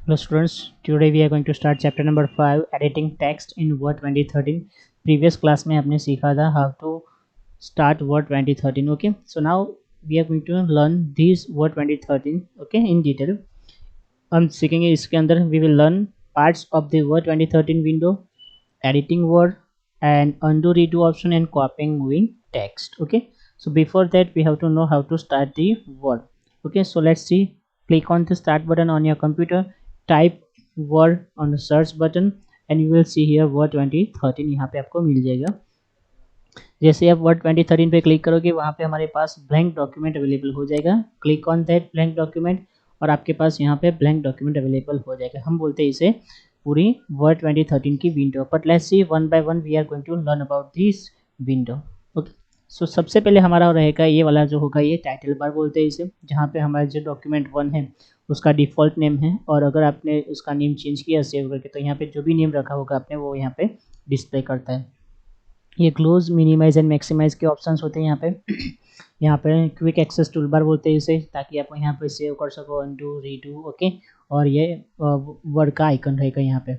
Hello students, today we are going to start chapter number 5 editing text in Word 2013. Previous class में आपने सीखा था how to start Word 2013. Okay, so now we are going to learn this Word 2013 okay in detail. हम सीखेंगे इसके अंदर we will learn parts of the Word 2013 window, editing Word and undo redo option and copying moving text. Okay, so before that we have to know how to start the Word. Okay, so let's see. Click on the start button on your computer, type word on the search button and you will see here word 2013 यहाँ पे आपको मिल जाएगा. जैसे आप word 2013 पे click करोगे वहाँ पे हमारे पास ब्लैंक डॉक्यूमेंट अवेलेबल हो जाएगा. Click on that blank document और आपके पास यहाँ पे ब्लैंक डॉक्यूमेंट अवेलेबल हो जाएगा. हम बोलते हैं इसे पूरी वर्ड 2013 की window. But let's see one by one we are going to learn about this window. Okay, so सबसे पहले हमारा रहेगा ये वाला जो होगा ये टाइटल बार बोलते हैं इसे, जहाँ पे हमारा जो डॉक्यूमेंट 1 है उसका डिफ़ॉल्ट नेम है और अगर आपने उसका नेम चेंज किया सेव करके तो यहाँ पे जो भी नेम रखा होगा आपने वो यहाँ पे डिस्प्ले करता है. ये क्लोज, मिनिमाइज एंड मैक्सिमाइज के ऑप्शंस होते हैं यहाँ पे. यहाँ पे क्विक एक्सेस टूल बार बोलते हैं इसे, ताकि आप यहाँ पे सेव कर सको, अनडू, रीडू. ओके, और ये वर्ड का आइकन रहेगा यहाँ पे.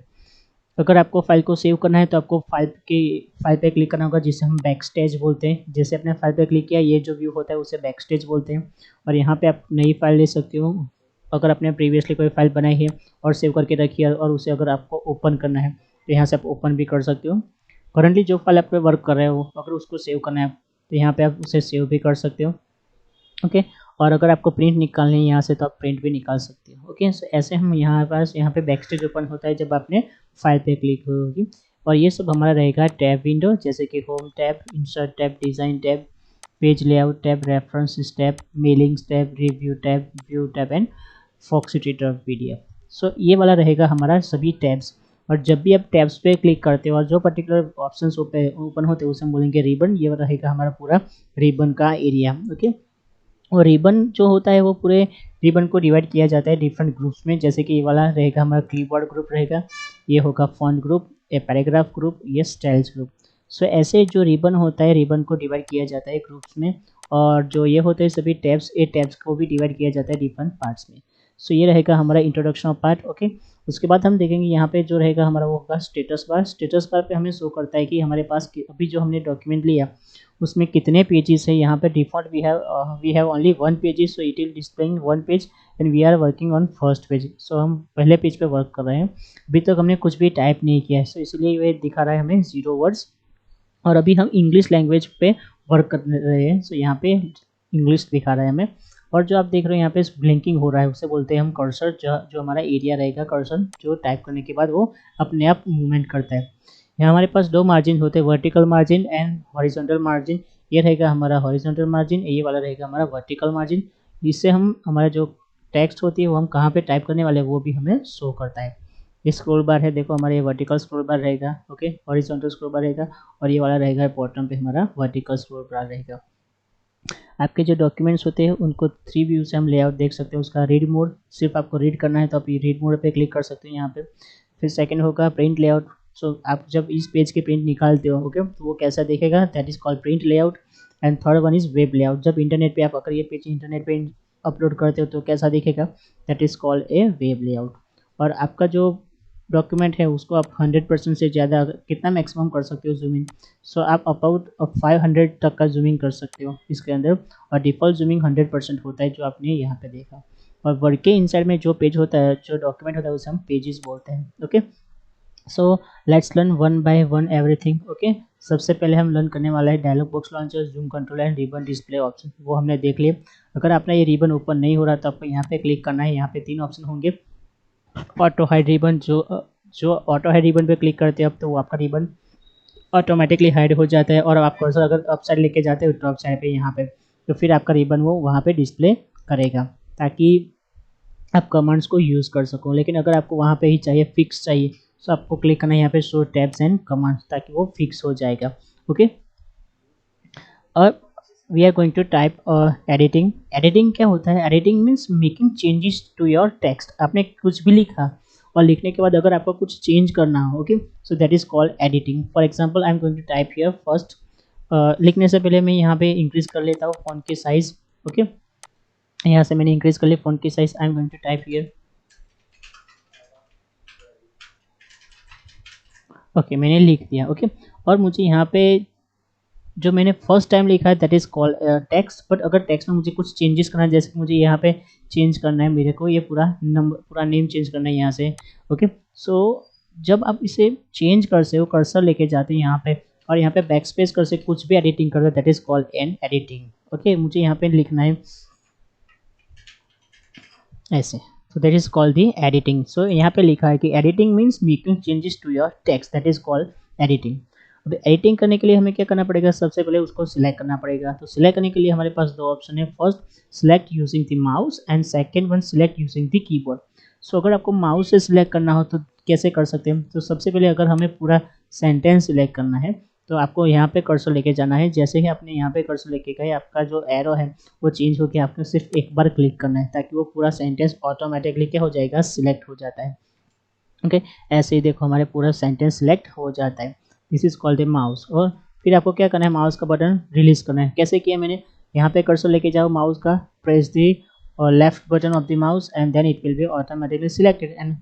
अगर आपको फाइल को सेव करना है तो आपको फाइल पे क्लिक करना होगा, जिसे हम बैक स्टेज बोलते हैं. जैसे अपने फाइल पे क्लिक किया, ये जो व्यू होता है उसे बैक स्टेज बोलते हैं. और यहाँ पे आप नई फाइल ले सकते हो. अगर आपने प्रीवियसली कोई फाइल बनाई है और सेव करके रखी है और उसे अगर आपको ओपन करना है तो यहाँ से आप ओपन भी कर सकते हो. करंटली जो फाइल आप पे वर्क कर रहे हो अगर उसको सेव करना है तो यहाँ पे आप उसे सेव भी कर सकते हो. ओके, और अगर आपको प्रिंट निकालनी है यहाँ से तो आप प्रिंट भी निकाल सकते हो. ओके, सो ऐसे हम यहाँ पे बैक स्टेज ओपन होता है जब आपने फाइल पे क्लिक होगी. और ये सब हमारा रहेगा टैब विंडो, जैसे कि home tab, insert tab, design tab, page layout tab, references tab, mailings tab, review tab, view tab and Foxit tab PDF. So ये वाला रहेगा हमारा सभी टैब्स. और जब भी आप टैब्स पे क्लिक करते हो और जो पर्टिकुलर ऑप्शंस ओपन होते हैं उसे हम बोलेंगे रिबन. ये रहेगा हमारा पूरा रिबन का एरिया. ओके, और रिबन जो होता है वो पूरे रिबन को डिवाइड किया जाता है डिफरेंट ग्रुप्स में. जैसे कि ये वाला रहेगा हमारा क्लिपबोर्ड ग्रुप रहेगा, ये होगा फॉन्ट ग्रुप, ये पैराग्राफ ग्रुप, ये स्टाइल्स ग्रुप. सो ऐसे जो रिबन होता है रिबन को डिवाइड किया जाता है ग्रुप्स में. और जो ये होते हैं सभी टैब्स, ये टैब्स को भी डिवाइड किया जाता है डिफरेंट पार्ट्स में. सो ये रहेगा हमारा इंट्रोडक्शन ऑफ पार्ट. ओके, उसके बाद हम देखेंगे यहाँ पे जो रहेगा हमारा वो होगा स्टेटस बार. स्टेटस बार पे हमें शो करता है कि हमारे पास अभी जो हमने डॉक्यूमेंट लिया उसमें कितने पेजेस है. यहाँ पे default we have only 1 pages, so it is displaying 1 page and we are working on first page. So हम पहले पेज पे वर्क कर रहे हैं. अभी तक हमने कुछ भी टाइप नहीं किया है, सो इसलिए ये दिखा रहा है हमें 0 वर्ड्स. और अभी हम इंग्लिश लैंग्वेज पे वर्क कर रहे हैं, सो यहाँ पे इंग्लिश दिखा रहा है हमें. और जो आप देख रहे हो यहाँ पे ब्लिंकिंग हो रहा है उसे बोलते हैं हम कर्सर. जो हमारा एरिया रहेगा कर्सर, जो टाइप करने के बाद वो अपने आप मूवमेंट करता है. यहाँ हमारे पास 2 मार्जिन होते हैं, vertical margin and horizontal margin. ये रहेगा हमारा हॉरिजॉन्टल मार्जिन, ये वाला रहेगा हमारा वर्टिकल मार्जिन. इससे हम हमारा जो टेक्स्ट होती है वो हम कहाँ पे टाइप करने वाले हैं वो भी हमें शो करता है. ये स्क्रॉल बार है, देखो हमारे ये वर्टिकल स्क्रॉल बार रहेगा. ओके, हॉरिजॉन्टल स्क्रॉल बार रहेगा और ये वाला रहेगा बॉटम पे हमारा वर्टिकल स्क्रॉल बार रहेगा. आपके जो डॉक्यूमेंट्स होते हैं उनको 3 व्यू से हम लेआउट देख सकते हैं. उसका रीड मोड, सिर्फ आपको रीड करना है तो आप ये रीड मोड पे क्लिक कर सकते हैं यहाँ पे. फिर सेकंड होगा प्रिंट लेआउट. सो आप जब इस पेज के प्रिंट निकालते हो ओके तो वो कैसा दिखेगा, that is called print layout. And third one is web layout. जब इंटरनेट पे आप अगर ये पेज इंटरनेट पे अपलोड करते हो तो कैसा दिखेगा, that is called a web layout. और आपका जो डॉक्यूमेंट है उसको आप 100% से ज़्यादा कितना मैक्सिमम कर सकते हो जूमिंग. सो आप अबाउट 500 तक का जूमिंग कर सकते हो इसके अंदर. और डिफ़ॉल्ट जूमिंग 100% होता है जो आपने यहाँ पे देखा. और वर्ड के इनसाइड में जो पेज होता है, जो डॉक्यूमेंट होता है उसे हम पेजेस बोलते हैं. Okay, so let's learn one by one everything. Okay, सबसे पहले हम लर्न करने वाला है dialog box launcher, zoom control and ribbon display option. वो हमने देख लिया. अगर आपने ये रिबन ओपन नहीं हो रहा तो आपको यहाँ पे क्लिक करना है. यहाँ पे 3 ऑप्शन होंगे. ऑटो हाइड रिबन, जो ऑटो हाइड रिबन पे क्लिक करते हैं अब तो वो आपका रिबन ऑटोमेटिकली हाइड हो जाता है. और आप कर्सर अगर अप साइड लेके जाते हो टॉप साइड पे यहाँ पे तो फिर आपका रिबन वो वहाँ पे डिस्प्ले करेगा ताकि आप कमांड्स को यूज़ कर सको. लेकिन अगर आपको वहाँ पे ही चाहिए, फिक्स चाहिए, तो आपको क्लिक करना है यहाँ पे शो टैब्स एंड कमांड्स, ताकि वो फिक्स हो जाएगा. ओके, और we are going to type editing. Editing क्या होता है, editing means making changes to your text. आपने कुछ भी लिखा और लिखने के बाद अगर आपको कुछ चेंज करना हो okay, so that is called editing. For example I am going to type here first. लिखने से पहले मैं यहाँ पे इंक्रीज कर लेता हूँ फॉन्ट की साइज. ओके, यहाँ से मैंने इंक्रीज कर लिया फॉन्ट की size. I am going to type here okay मैंने लिख दिया। ओके और मुझे यहाँ पे जो मैंने फर्स्ट टाइम लिखा है that is called text, but अगर टेक्स्ट में मुझे कुछ चेंजेस करना है, जैसे कि मुझे यहाँ पे चेंज करना है, मेरे को ये पूरा नंबर पूरा नेम चेंज करना है यहाँ से। ओके सो जब आप इसे चेंज कर से हो कर्सर लेके जाते हैं यहाँ पे और यहाँ पे बैक स्पेस कर से कुछ भी एडिटिंग करते हैं that is called an editing. Okay मुझे यहाँ पे लिखना है ऐसे, so that is called the editing। so यहाँ पे लिखा है कि editing means making changes to your text, that is called editing। अब एडिटिंग करने के लिए हमें क्या करना पड़ेगा, सबसे पहले उसको सिलेक्ट करना पड़ेगा। तो सिलेक्ट करने के लिए हमारे पास दो ऑप्शन है, first select using the mouse and second one select using the keyboard. So अगर आपको माउस से सिलेक्ट करना हो तो कैसे कर सकते हैं, तो सबसे पहले अगर हमें पूरा सेंटेंस सिलेक्ट करना है तो आपको यहाँ पे कर्सर लेके जाना है। जैसे ही आपने यहाँ पे कर्सर लेके गए आपका जो एरो है वो चेंज होकर आपको सिर्फ एक बार क्लिक करना है ताकि वो पूरा सेंटेंस ऑटोमेटिकली क्या हो जाएगा, सिलेक्ट हो जाता है। ओके ऐसे ही देखो हमारे पूरा सेंटेंस सिलेक्ट हो जाता है, this is called the mouse. और फिर आपको क्या करना है, माउस का बटन रिलीज करना है। कैसे किया मैंने, यहाँ पे कर्सर लेके जाओ माउस का, प्रेस दी और left button of the mouse and then it will be automatically selected and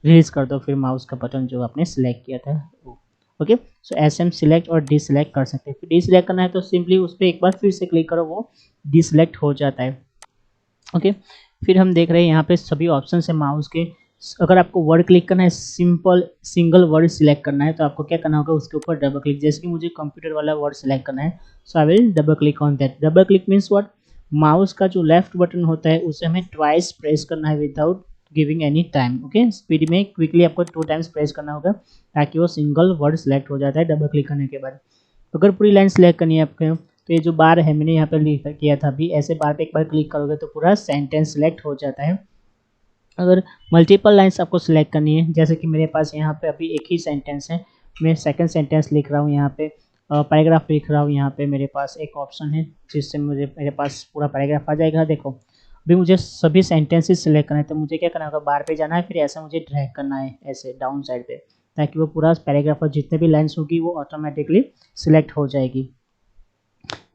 release कर दो फिर माउस का बटन जो आपने सिलेक्ट किया था वो। ओके सो ऐसे हम सिलेक्ट और डिसलेक्ट कर सकते हैं। फिर डिसलेक्ट करना है तो सिंपली उस पर एक बार फिर से क्लिक करो, वो डिसलेक्ट हो जाता है। ओके फिर हम देख रहे हैं यहाँ पे सभी ऑप्शन है माउस के। अगर आपको वर्ड क्लिक करना है, सिंपल सिंगल वर्ड सिलेक्ट करना है तो आपको क्या करना होगा, उसके ऊपर डबल क्लिक। जैसे कि मुझे कंप्यूटर वाला वर्ड सिलेक्ट करना है so I will double click on that. Double click means what, mouse का जो लेफ्ट बटन होता है उसे हमें ट्वाइस प्रेस करना है without giving any time. Okay speed में क्विकली आपको 2 टाइम्स प्रेस करना होगा ताकि वो सिंगल वर्ड सिलेक्ट हो जाता है डबल क्लिक करने के बाद। अगर पूरी लाइन सिलेक्ट करनी है आपको तो ये जो बार है मैंने यहाँ पे लिख किया था अभी, ऐसे बार पे एक बार क्लिक करोगे तो पूरा सेंटेंस सिलेक्ट हो जाता है। अगर मल्टीपल लाइंस आपको सिलेक्ट करनी है, जैसे कि मेरे पास यहाँ पे अभी एक ही सेंटेंस है, मैं सेकंड सेंटेंस लिख रहा हूँ, यहाँ पे पैराग्राफ लिख रहा हूँ, यहाँ पे मेरे पास एक ऑप्शन है जिससे मुझे मेरे पास पूरा पैराग्राफ आ जाएगा। देखो अभी मुझे सभी सेंटेंसेस सिलेक्ट करना है तो मुझे क्या करना होगा, बार पे जाना है, फिर ऐसा मुझे ड्रैग करना है ऐसे डाउन साइड पे ताकि वो पूरा पैराग्राफ और जितने भी लाइन्स होगी वो ऑटोमेटिकली सिलेक्ट हो जाएगी।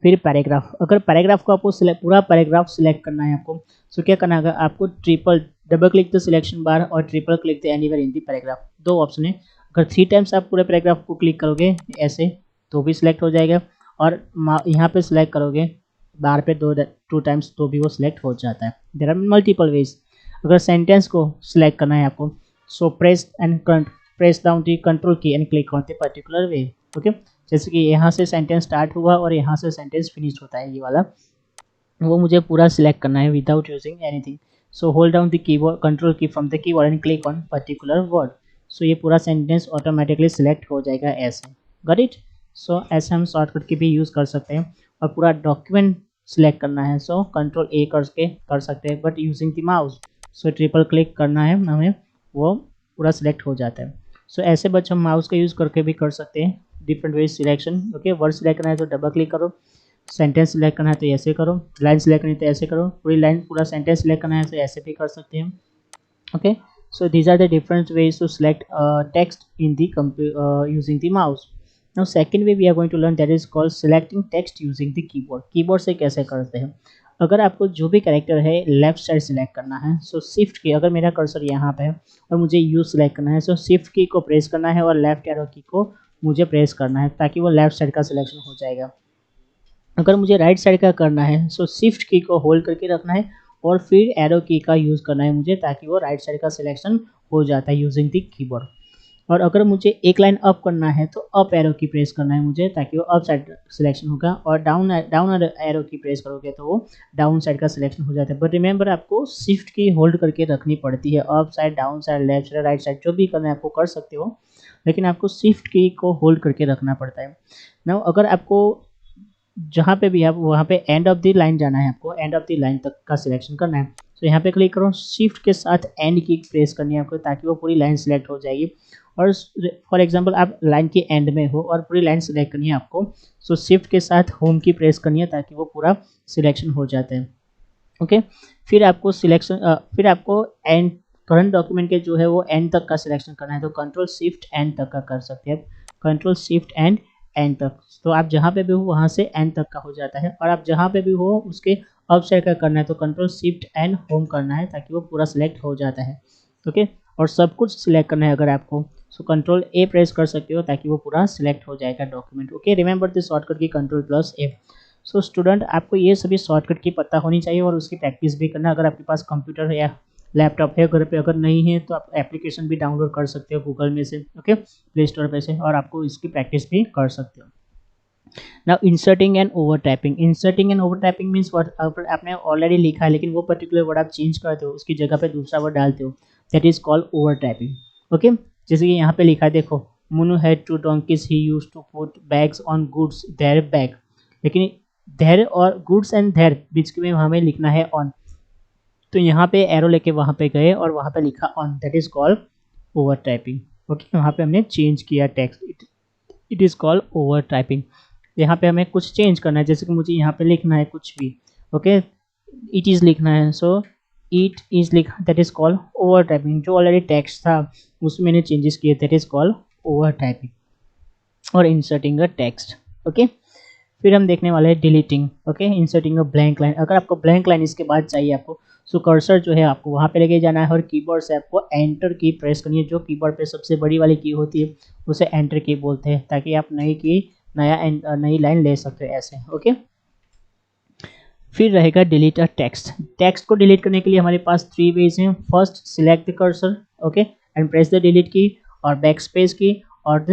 फिर पैराग्राफ, अगर पैराग्राफ को आपको पूरा पैराग्राफ सिलेक्ट करना है आपको तो क्या करना होगा, आपको triple double click the selection bar और triple click the anywhere in the paragraph, दो ऑप्शन है। अगर 3 टाइम्स आप पूरे पैराग्राफ को क्लिक करोगे ऐसे तो भी सिलेक्ट हो जाएगा, और यहाँ पे सिलेक्ट करोगे बार पे 2 टाइम्स तो भी वो सिलेक्ट हो जाता है। There are multiple ways. अगर सेंटेंस को सिलेक्ट करना है आपको so press down the control key and click on the particular way. Okay जैसे कि यहाँ से सेंटेंस स्टार्ट हुआ और यहाँ से सेंटेंस फिनिश होता है ये वाला, वो मुझे पूरा सिलेक्ट करना है without using anything. So hold down the keyboard control key from the keyboard and click on particular word. So ये पूरा सेंटेंस ऑटोमेटिकली सिलेक्ट हो जाएगा ऐसे। Got it. सो ऐसे हम शॉर्टकट की भी यूज़ कर सकते हैं। और पूरा डॉक्यूमेंट सिलेक्ट करना है सो कंट्रोल ए करके कर सकते हैं but using the mouse. So triple click करना है हमें, वो पूरा सिलेक्ट हो जाता है। सो ऐसे बच्चे हम माउस का यूज़ करके भी कर सकते हैं different ways selection. Okay word select करना है तो डबल क्लिक करो, सेंटेंस सिलेक्ट करना है तो ऐसे करो, लाइन सिलेक्ट करनी है तो ऐसे करो, पूरी लाइन पूरा सेंटेंस सिलेक्ट करना है तो ऐसे भी कर सकते हैं। Okay so these are the different ways to select text in the using the mouse. Now second way we are going to learn that is called selecting text using the keyboard. Keyboard से कैसे करते हैं, अगर आपको जो भी character है left side select करना है सो शिफ्ट की, अगर मेरा कर्सर यहाँ पे है और मुझे यू सिलेक्ट करना है सो शिफ्ट की को प्रेस करना है और लेफ्ट एरो की को मुझे प्रेस करना है ताकि वो लेफ्ट साइड का सिलेक्शन हो जाएगा। अगर मुझे राइट साइड का करना है सो शिफ्ट की को होल्ड करके रखना है और फिर एरो की का यूज़ करना है मुझे ताकि वो राइट साइड का सिलेक्शन हो जाता है यूजिंग द कीबोर्ड। और अगर मुझे एक लाइन अप करना है तो अप एरो की प्रेस करना है मुझे ताकि वो अप साइड सिलेक्शन होगा, और डाउन एरो की प्रेस करोगे तो वो डाउन साइड का सिलेक्शन हो जाता है। बट रिमेंबर आपको शिफ्ट की होल्ड करके रखनी पड़ती है, up side down side left side right side जो भी करना है आपको कर सकते हो, लेकिन आपको शिफ्ट की को होल्ड करके रखना पड़ता है। नाउ अगर आपको जहाँ पे भी आप वहाँ पे एंड ऑफ द लाइन जाना है, आपको एंड ऑफ द लाइन तक का सिलेक्शन करना है तो यहाँ पे क्लिक करो, शिफ्ट के साथ एंड की प्रेस करनी है आपको ताकि वो पूरी लाइन सिलेक्ट हो जाएगी। और फॉर एग्जांपल आप लाइन के एंड में हो और पूरी लाइन सिलेक्ट करनी है आपको सो शिफ्ट के साथ होम की प्रेस करनी है ताकि वो पूरा सिलेक्शन हो जाता है। ओके फिर आपको फिर आपको एंड करंट डॉक्यूमेंट के जो है वो एंड तक का सिलेक्शन करना है तो कंट्रोल शिफ्ट एंड तक का कर सकते हैं, कंट्रोल शिफ्ट एंड तक। तो आप जहाँ पे भी हो वहाँ से एंड तक का हो जाता है, और आप जहाँ पे भी हो उसके अप साइड का करना है तो कंट्रोल शिफ्ट एंड होम करना है ताकि वो पूरा सिलेक्ट हो जाता है। ओके और सब कुछ सिलेक्ट करना है अगर आपको सो कंट्रोल ए प्रेस कर सकते हो ताकि वो पूरा सिलेक्ट हो जाएगा document. Okay, remember this shortcut की कंट्रोल प्लस ए। सो स्टूडेंट, आपको ये सभी शॉर्टकट की पता होनी चाहिए और उसकी प्रैक्टिस भी करना। अगर आपके पास कंप्यूटर या लैपटॉप है घर पे, अगर नहीं है तो आप एप्लीकेशन भी डाउनलोड कर सकते हो गूगल में से, ओके, प्ले स्टोर पे से, और आपको इसकी प्रैक्टिस भी कर सकते हो। Now inserting and over typing. Inserting and over typing means word आपने ऑलरेडी लिखा है लेकिन वो पर्टिकुलर वर्ड आप चेंज करते हो, उसकी जगह पे दूसरा वर्ड डालते हो, that is called over typing. Okay, जैसे कि यहाँ पे लिखा है, देखो, Munu had 2 donkeys, he used to put bags on goods their bag, लेकिन देयर और गुड्स एंड देयर बीच में हमें लिखना है ऑन, तो यहाँ पे एरो लेके वहाँ पे गए और वहाँ पे लिखा on, that is called over typing. Okay, वहाँ पे हमने चेंज किया text, it is called over typing. यहाँ पे हमें कुछ चेंज करना है, जैसे कि मुझे यहाँ पे लिखना है कुछ भी, ओके, इट इज़ लिखना है, सो इट इज़ लिखा, that is called over typing. जो ऑलरेडी टेक्स्ट था उसमें मैंने चेंजेस किए, that is called over typing और इंसर्टिंग अ टेक्स्ट। ओके, फिर हम देखने वाले हैं deleting. Okay, inserting a blank line. अगर आपको ब्लैंक लाइन इसके बाद चाहिए आपको, सो कर्सर जो है आपको वहाँ पे लेके जाना है और कीबोर्ड से आपको एंटर की प्रेस करनी है। जो कीबोर्ड पे सबसे बड़ी वाली की होती है उसे एंटर की बोलते हैं, ताकि आप नई लाइन ले सकते हो ऐसे। ओके, फिर रहेगा डिलीट अ टेक्स्ट। टेक्स्ट को डिलीट करने के लिए हमारे पास 3 वेज हैं। First, select the cursor, okay, and press the delete की, और बैक स्पेस की, और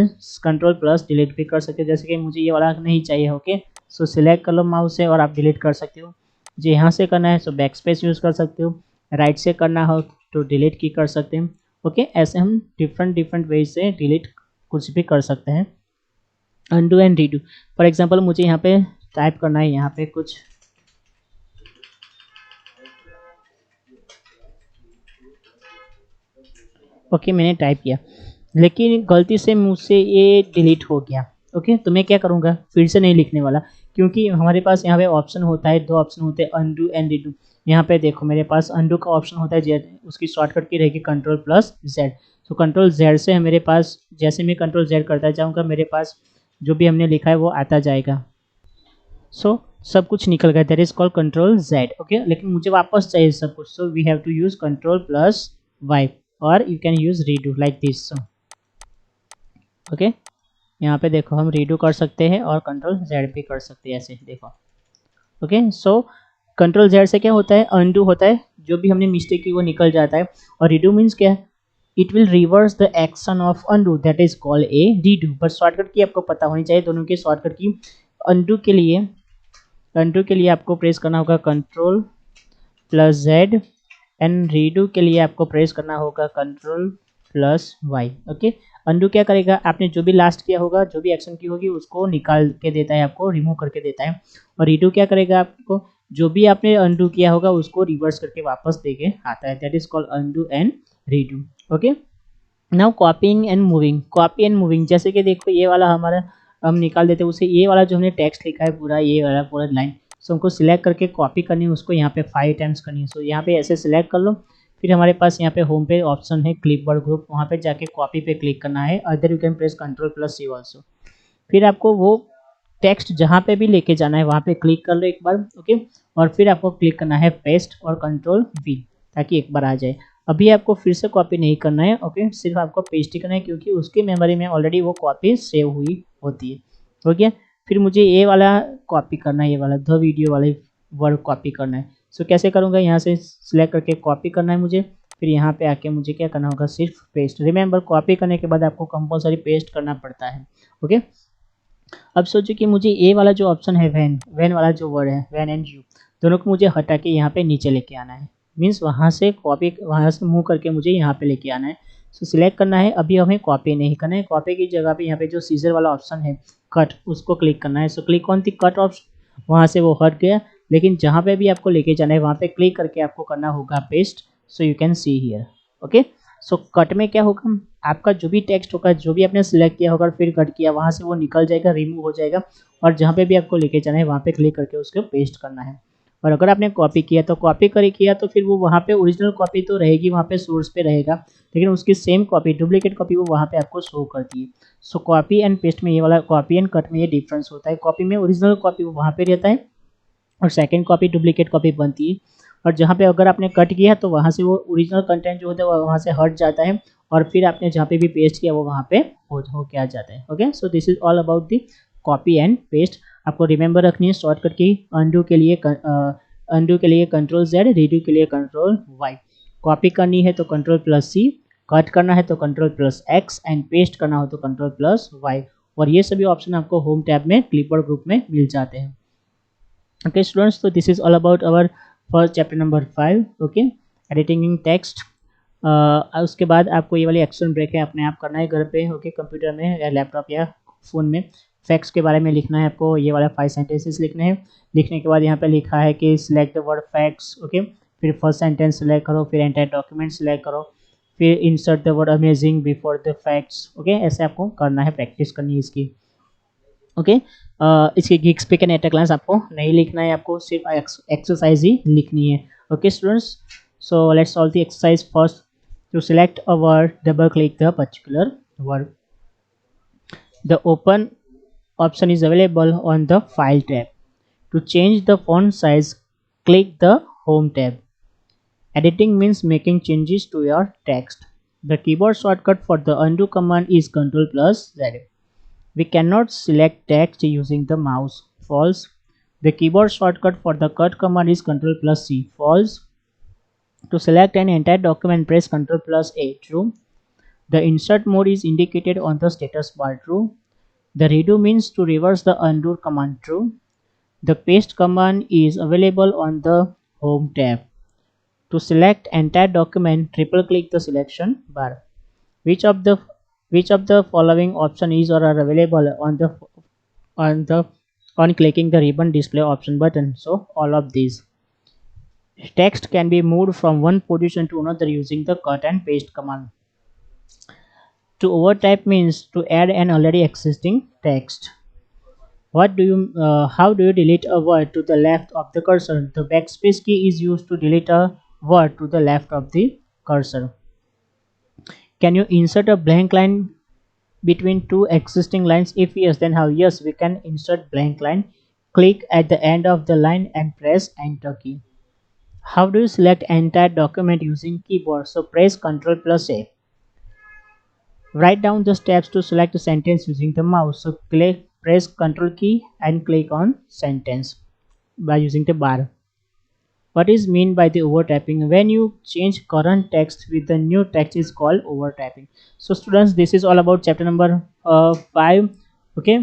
कंट्रोल प्लस डिलीट भी कर सकते हो। जैसे कि मुझे ये वाला नहीं चाहिए, ओके, सो सिलेक्ट कर लो माउस से और आप डिलीट कर सकते हो। जो यहाँ से करना है सो बैक स्पेस यूज़ कर सकते हो, राइट से करना हो तो डिलीट की कर सकते हैं। ओके, ऐसे हम डिफरेंट वेज से डिलीट कुछ भी कर सकते हैं। Undo and redo, for example मुझे यहाँ पे टाइप करना है, यहाँ पे कुछ, ओके, मैंने टाइप किया लेकिन गलती से मुझसे ये डिलीट हो गया। ओके, तो मैं क्या करूँगा, फिर से नहीं लिखने वाला, क्योंकि हमारे पास यहाँ पे ऑप्शन होता है, 2 ऑप्शन होते हैं, अनडू एंड रीडू। यहाँ पे देखो मेरे पास अनडू का ऑप्शन होता है, जेड, उसकी शॉर्टकट की रहेगी कंट्रोल प्लस जेड। तो कंट्रोल जेड से मेरे पास, जैसे मैं कंट्रोल जेड करता जाऊँगा मेरे पास जो भी हमने लिखा है वो आता जाएगा। सो सब कुछ निकल गया, that is called control Z. Okay, लेकिन मुझे वापस चाहिए सब कुछ, so we have to use control plus Y, और you can use redo like this. Okay, यहाँ पे देखो हम रीडू कर सकते हैं और कंट्रोल जेड भी कर सकते हैं, ऐसे देखो। ओके, सो कंट्रोल जेड से क्या होता है, अनडू होता है, जो भी हमने मिस्टेक की वो निकल जाता है, और रीडू मीन्स क्या है, it will reverse the action of undo, that is called a redo. बस शॉर्टकट की आपको पता होनी चाहिए, दोनों की शॉर्टकट की। अनडू के लिए आपको प्रेस करना होगा control plus Z, and redo के लिए आपको प्रेस करना होगा control plus Y. Okay, undo क्या करेगा, आपने जो भी लास्ट किया होगा, जो भी एक्शन की होगी उसको निकाल के देता है, आपको रिमूव करके देता है। और रीडू क्या करेगा, आपको जो भी आपने अनडू किया होगा उसको रिवर्स करके वापस देके आता है, that is called undo and redo. Okay, now कॉपिंग and moving. Copy and moving, जैसे कि देखो ये वाला हमारा हम निकाल देते हैं उसे, ये वाला जो हमने टेक्स्ट लिखा है पूरा, ये वाला पूरा लाइन, सो हमको सिलेक्ट करके कॉपी करनी है, उसको यहाँ पे 5 टाइम्स करनी है। सो यहाँ पे ऐसे सिलेक्ट कर लो, फिर हमारे पास यहाँ पे होम पे ऑप्शन है क्लिपबोर्ड ग्रुप, वहाँ पे जाके कॉपी पे क्लिक करना है, other you can press control plus C also. फिर आपको वो टेक्स्ट जहाँ पे भी लेके जाना है वहाँ पे क्लिक कर लो एक बार। ओके, और फिर आपको क्लिक करना है पेस्ट और कंट्रोल वी, ताकि एक बार आ जाए। अभी आपको फिर से कॉपी नहीं करना है, ओके, सिर्फ आपको पेस्ट ही करना है, क्योंकि उसकी मेमोरी में ऑलरेडी वो कॉपी सेव हुई होती है। ओके, फिर मुझे ये वाला कॉपी करना है, ये वाला द वीडियो वाले वर्ड कॉपी करना है। सो कैसे करूँगा, यहाँ से सिलेक्ट करके कॉपी करना है मुझे, फिर यहाँ पे आके मुझे क्या करना होगा, सिर्फ पेस्ट। रिमेंबर, कॉपी करने के बाद आपको कंपलसरी पेस्ट करना पड़ता है। ओके, अब सोचो कि मुझे ए वाला जो ऑप्शन है, वैन वाला जो वर्ड है, वैन एंड यू, दोनों को मुझे हटा के यहाँ पे नीचे लेके आना है, मीन्स वहाँ से कॉपी, वहाँ से मूव करके मुझे यहाँ पे लेके आना है। सो सिलेक्ट करना है, अभी हमें कॉपी नहीं करना है, कॉपी की जगह पे यहाँ पे जो सीजर वाला ऑप्शन है कट, उसको क्लिक करना है। So click on the cut option, वहाँ से वो हट गया, लेकिन जहाँ पे भी आपको लेके जाना है वहाँ पे क्लिक करके आपको करना होगा paste. So you can see here. Okay, so cut में क्या होगा, आपका जो भी टेक्स्ट होगा, जो भी आपने सिलेक्ट किया होगा फिर कट किया, वहाँ से वो निकल जाएगा, रिमूव हो जाएगा, और जहाँ पे भी आपको लेके जाना है वहाँ पे क्लिक करके उसको पेस्ट करना है। और अगर आपने कॉपी किया तो किया तो फिर वो वहाँ पे ओरिजिनल कॉपी तो रहेगी, वहाँ पे सोर्स पे रहेगा, लेकिन उसकी सेम कॉपी, डुप्लीकेट कॉपी वो वहाँ पे आपको शो करती है। सो कॉपी एंड पेस्ट में ये वाला, कॉपी एंड कट में ये डिफरेंस होता है। कॉपी में ओरिजिनल कॉपी वो वहाँ पे रहता है, और सेकेंड कॉपी डुप्लीकेट कॉपी बनती है। और जहाँ पे अगर आपने कट किया तो वहाँ से वो ओरिजिनल कंटेंट जो होता है वहाँ से हट जाता है, और फिर आपने जहाँ पे भी पेस्ट किया वो वहाँ पे हो के आ जाता है। Okay, so this is all about the copy and paste. आपको रिमेंबर रखनी है शॉर्टकट की, अनडू के लिए कंट्रोल जेड, रीडू के लिए कंट्रोल वाई। कॉपी करनी है तो कंट्रोल प्लस सी, कट करना है तो control plus x and paste करना हो तो कंट्रोल प्लस वाई। और ये सभी ऑप्शन आपको होम टैब में क्लिपबोर्ड ग्रुप में मिल जाते हैं। ओके स्टूडेंट्स, तो this is all about our first chapter number 5। Okay, editing in text. उसके बाद आपको ये वाली एक्शन ब्रेक है अपने आप करना है घर पे। ओके, कंप्यूटर में या लैपटॉप या फ़ोन में फैक्ट्स के बारे में लिखना है आपको। ये वाला 5 सेंटेंसेस लिखने हैं। लिखने के बाद यहाँ पे लिखा है कि select the word facts. Okay, फिर फर्स्ट सेंटेंस सिलेक्ट करो, फिर एंटायर डॉक्यूमेंट सिलेक्ट करो, फिर insert the word amazing before the facts. Okay, ऐसे आपको करना है, प्रैक्टिस करनी है इसकी। ओके, इसके gigs pick and at a glance आपको नहीं लिखना है, आपको सिर्फ एक्सरसाइज ही लिखनी है। Okay students, so let's solve the exercise first. To select a word, double click the particular word. The open option is available on the file tab. To change the font size, click the home tab. Editing means making changes to your text. The keyboard shortcut for the undo command is Ctrl plus Z. We cannot select text using the mouse. False. The keyboard shortcut for the cut command is Ctrl plus C. False. To select an entire document, press Ctrl plus A. True. The insert mode is indicated on the status bar. True. The redo means to reverse the undo command. True. The paste command is available on the home tab. To select entire document, triple click the selection bar. Which of the following option is or are available on clicking the ribbon display option button? So all of these. Text can be moved from one position to another using the cut and paste command. To overtype means to add an already existing text. How do you delete a word to the left of the cursor? The backspace key is used to delete a word to the left of the cursor. Can you insert a blank line between two existing lines? If yes, then how? Yes, we can insert blank line. Click at the end of the line and press enter key. How do you select entire document using keyboard? So press Ctrl plus A. Write down the steps to select a sentence using the mouse. So press Ctrl key and click on sentence by using the bar. What is mean by the overtyping? When you change current text with the new text is called overtyping. So students, this is all about chapter number 5. Okay,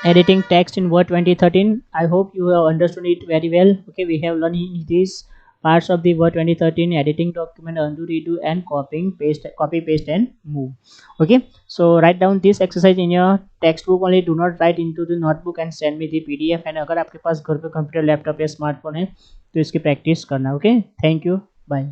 editing text in Word 2013. I hope you have understood it very well. Okay, we have learned these parts of the Word 2013: editing document, undo, redo, and copying, paste, copy, paste, and move. Okay, so write down this exercise in your textbook only. Do not write into the notebook and send me the PDF. And अगर आपके पास घर पे computer, laptop या smartphone है तो इसकी practice करना. Okay, thank you, bye.